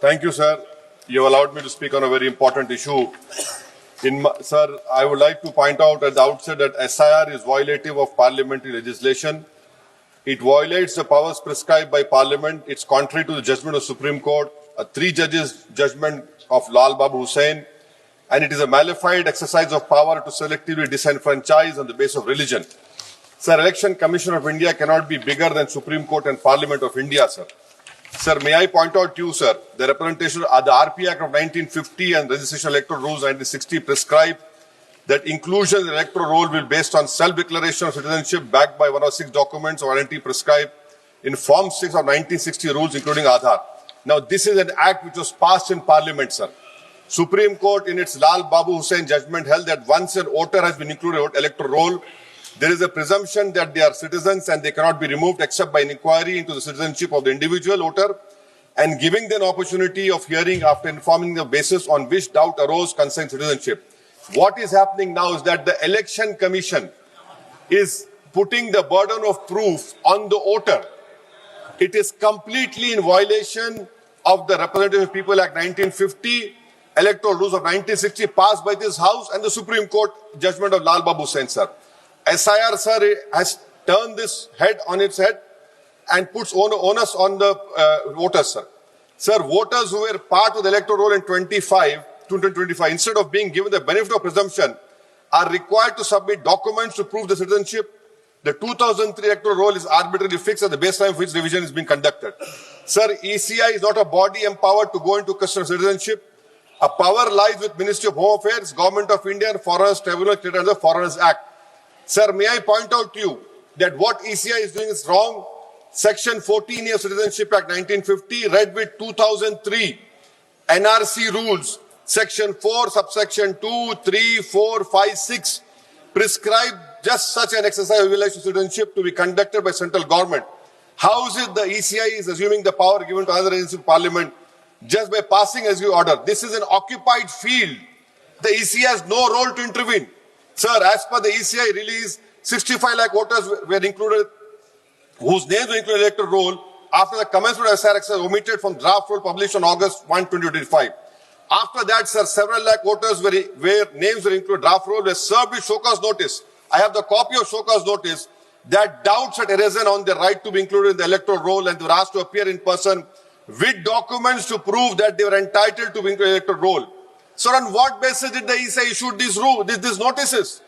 Thank you, sir. You have allowed me to speak on a very important issue. Sir, I would like to point out at the outset that SIR is violative of parliamentary legislation. It violates the powers prescribed by Parliament. It's contrary to the judgment of Supreme Court, a 3 judges judgment of Lal Babu Hussain, and it is a malified exercise of power to selectively disenfranchise on the basis of religion. Sir, Election Commission of India cannot be bigger than Supreme Court and Parliament of India, sir. Sir, may I point out to you, sir, the representation of the RP Act of 1950 and Registration Electoral Rules 1960 prescribe that inclusion in the electoral roll will be based on self-declaration of citizenship backed by 106 documents or entity prescribed in Form 6 of 1960 rules, including Aadhaar. Now, this is an act which was passed in Parliament, sir. Supreme Court, in its Lal Babu Hussain judgment, held that once an voter has been included in the electoral roll, there is a presumption that they are citizens and they cannot be removed except by an inquiry into the citizenship of the individual voter and giving them an opportunity of hearing after informing the basis on which doubt arose concerning citizenship. What is happening now is that the Election Commission is putting the burden of proof on the voter. It is completely in violation of the Representative People Act 1950, Electoral Rules of 1960 passed by this House and the Supreme Court judgment of Lal Babu Hussain, sir. SIR, sir, has turned this head on its head and puts onus on the voters, sir. Sir, voters who were part of the electoral roll in 2025, instead of being given the benefit of presumption, are required to submit documents to prove the citizenship. The 2003 electoral roll is arbitrarily fixed at the baseline of which revision is being conducted. Sir, ECI is not a body empowered to go into question of citizenship. A power lies with Ministry of Home Affairs, Government of India, and Foreigners Tribunal created under the Foreigners Act. Sir, may I point out to you that what ECI is doing is wrong. Section 14 of Citizenship Act 1950, read with 2003 NRC rules, Section 4, subsection 2, 3, 4, 5, 6, prescribe just such an exercise of relation to citizenship to be conducted by central government. How is it the ECI is assuming the power given to another agency of Parliament just by passing as you order? This is an occupied field. The ECI has no role to intervene. Sir, as per the ECI release, 65 lakh voters were included, whose names were included in the electoral roll after the commencement of SIR exercise omitted from draft roll published on August 1, 2025. After that, sir, several lakh voters where names were included draft roll were served with show cause notice. I have the copy of show cause notice that doubts had arisen on their right to be included in the electoral roll and they were asked to appear in person with documents to prove that they were entitled to be included in the electoral roll. So on what basis did the ECI issue these notices?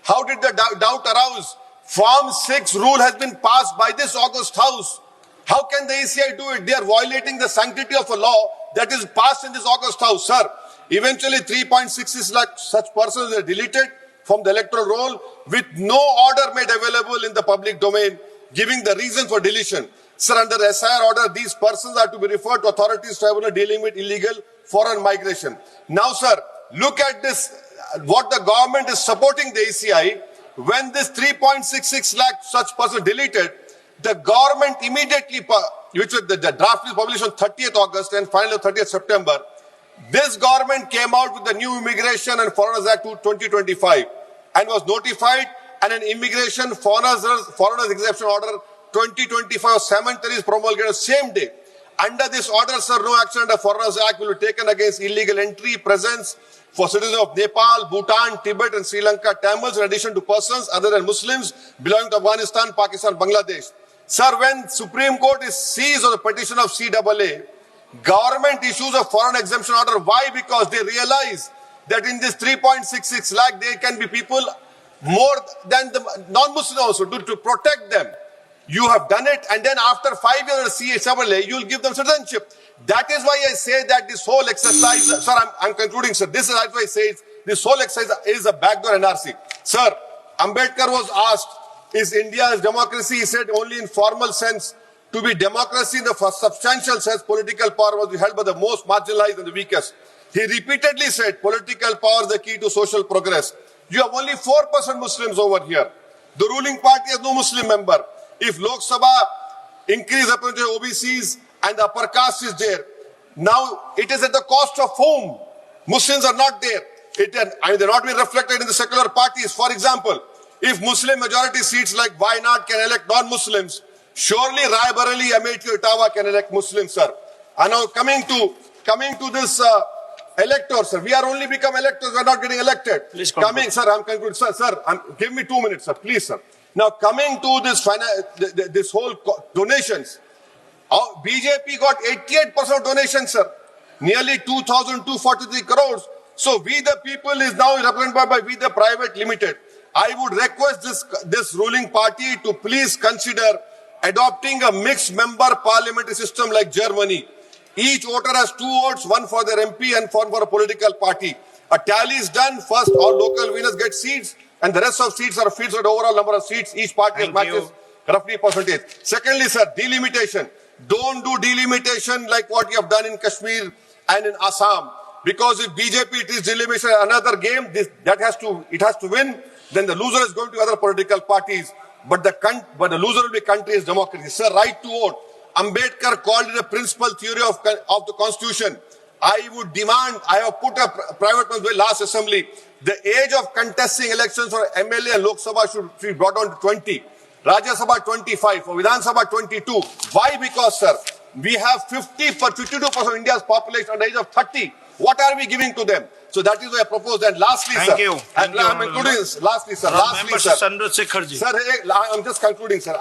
How did the doubt arouse? Form 6 rule has been passed by this August House. How can the ECI do it? They are violating the sanctity of a law that is passed in this August House, sir. Eventually 3.66 lakh such persons were deleted from the electoral roll with no order made available in the public domain giving the reason for deletion. Sir, under the SIR order, these persons are to be referred to authorities tribunal dealing with illegal foreign migration. Now, sir, look at this, what the government is supporting the ECI. When this 3.66 lakh such person deleted, the government immediately, which was the draft is published on 30th August and finally 30th September, this government came out with the new Immigration and Foreigners Act 2025 and was notified, and an Immigration Foreigners Exemption Order 2025 was simultaneously promulgated the same day. Under this order, sir, no action under Foreigners Act will be taken against illegal entry, presence for citizens of Nepal, Bhutan, Tibet and Sri Lanka, Tamils, in addition to persons other than Muslims belonging to Afghanistan, Pakistan, Bangladesh. Sir, when Supreme Court is seized on the petition of CAA, government issues a foreign exemption order. Why? Because they realize that in this 3.66 lakh, there can be people more than the non-Muslims also to protect them. You have done it, and then after 5 years of CAA, you will give them citizenship. That is why I say that this whole exercise, sir, I'm concluding, sir. This is why I say this whole exercise is a backdoor NRC. Sir, Ambedkar was asked, is India's democracy? He said only in formal sense. To be democracy in the substantial sense, political power must be held by the most marginalized and the weakest. He repeatedly said political power is the key to social progress. You have only 4% Muslims over here. The ruling party has no Muslim member. If Lok Sabha increase representation of OBCs and the upper caste is there, now it is at the cost of whom? Muslims are not there. They're not being reflected in the secular parties. For example, if Muslim majority seats like Wayanad can elect non-Muslims, surely Rai Bareli, Amethi, Ottawa can elect Muslims, sir. And now coming to coming to this electors, sir. We are only become electors. We are not getting elected. Please conclude. Coming, sir. I'm concluding, sir. Give me 2 minutes, sir. Please, sir. Now coming to this this whole donations. BJP got 88% donations, sir. Nearly 2,243 crores. So we the people is now represented by We the Private Limited. I would request this ruling party to please consider adopting a mixed member parliamentary system like Germany. Each voter has 2 votes, one for their MP and one for a political party. A tally is done. First, all local winners get seats, and the rest of seats are filled with the overall number of seats. Each party matches roughly percentage. Secondly, sir, delimitation. Don't do delimitation like what you have done in Kashmir and in Assam. Because if BJP it is delimitation, another game, it has to win. Then the loser is going to other political parties. But the loser will be country's democracy. Sir, right to vote. Ambedkar called it a principal theory of the constitution. I would demand, I have put a private bill last assembly, the age of contesting elections for MLA and Lok Sabha should be brought down to 20. Rajya Sabha 25, for Vidhan Sabha 22. Why? Because, sir, we have 52% of India's population under the age of 30. What are we giving to them? So that is why I propose. And lastly, Thank sir, you. and I'm including this. Lastly, sir. Sir, I'm just concluding, sir.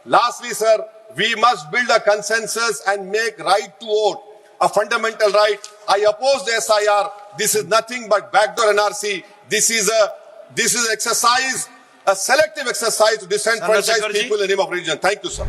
Lastly, sir, we must build a consensus and make right to vote a fundamental right. I oppose the SIR. This is nothing but backdoor NRC. This is exercise, a selective exercise to disenfranchise people in the name of religion. Thank you, sir.